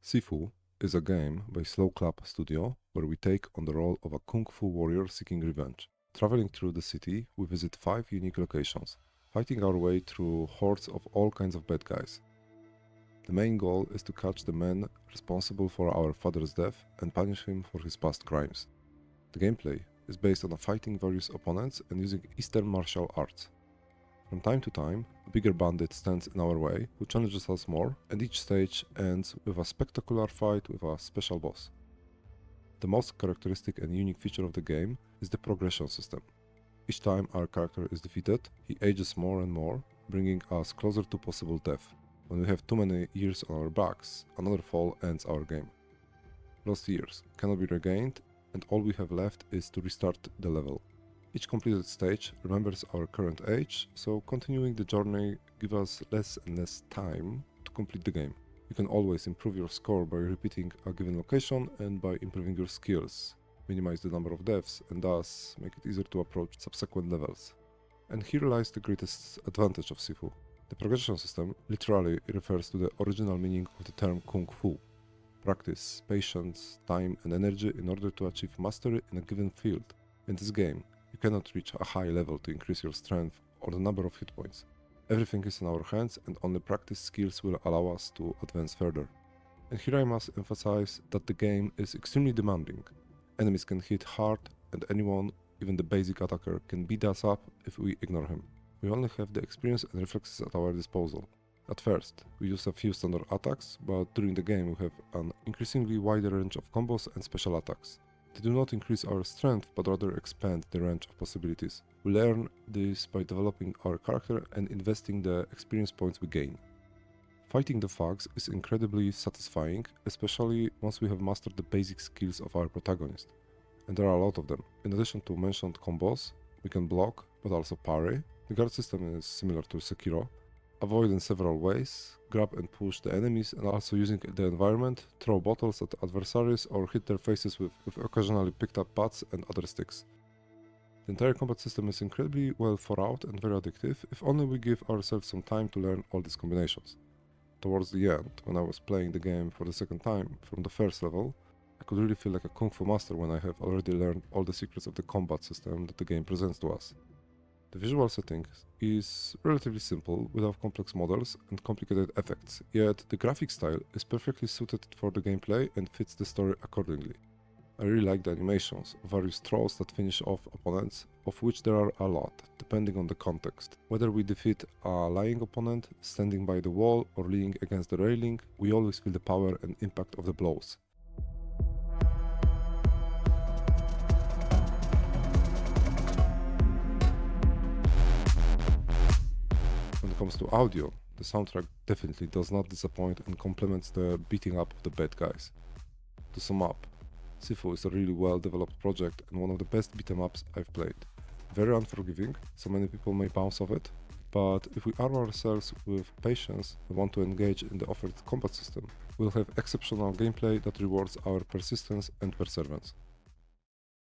Sifu is a game by Slow Clap Studio where we take on the role of a kung fu warrior seeking revenge. Traveling through the city, we visit 5 unique locations, fighting our way through hordes of all kinds of bad guys. The main goal is to catch the man responsible for our father's death and punish him for his past crimes. The gameplay is based on fighting various opponents and using Eastern martial arts. From time to time, a bigger bandit stands in our way who challenges us more, and each stage ends with a spectacular fight with a special boss. The most characteristic and unique feature of the game is the progression system. Each time our character is defeated, he ages more and more, bringing us closer to possible death. When we have too many years on our backs, another fall ends our game. Lost years cannot be regained, and all we have left is to restart the level. Each completed stage remembers our current age, so continuing the journey gives us less and less time to complete the game. You can always improve your score by repeating a given location and by improving your skills, minimize the number of deaths, and thus make it easier to approach subsequent levels. And here lies the greatest advantage of Sifu. The progression system literally refers to the original meaning of the term kung fu. Practice, patience, time and energy in order to achieve mastery in a given field. In this game, you cannot reach a high level to increase your strength or the number of hit points. Everything is in our hands and only practice skills will allow us to advance further. And here I must emphasize that the game is extremely demanding. Enemies can hit hard and anyone, even the basic attacker, can beat us up if we ignore him. We only have the experience and reflexes at our disposal. At first, we use a few standard attacks, but during the game we have an increasingly wider range of combos and special attacks. They do not increase our strength, but rather expand the range of possibilities. We learn this by developing our character and investing the experience points we gain. Fighting the thugs is incredibly satisfying, especially once we have mastered the basic skills of our protagonist. And there are a lot of them. In addition to mentioned combos, we can block, but also parry. The guard system is similar to Sekiro. Avoid in several ways, grab and push the enemies, and also using the environment, throw bottles at adversaries or hit their faces with occasionally picked up pads and other sticks. The entire combat system is incredibly well thought out and very addictive, if only we give ourselves some time to learn all these combinations. Towards the end, when I was playing the game for the second time from the first level, I could really feel like a kung fu master when I have already learned all the secrets of the combat system that the game presents to us. The visual setting is relatively simple, without complex models and complicated effects, yet the graphic style is perfectly suited for the gameplay and fits the story accordingly. I really like the animations, various throws that finish off opponents, of which there are a lot, depending on the context. Whether we defeat a lying opponent, standing by the wall or leaning against the railing, we always feel the power and impact of the blows. When it comes to audio, the soundtrack definitely does not disappoint and complements the beating up of the bad guys. To sum up, Sifu is a really well developed project and one of the best beat-em ups I've played. Very unforgiving, so many people may bounce off it, but if we arm ourselves with patience and want to engage in the offered combat system, we'll have exceptional gameplay that rewards our persistence and perseverance.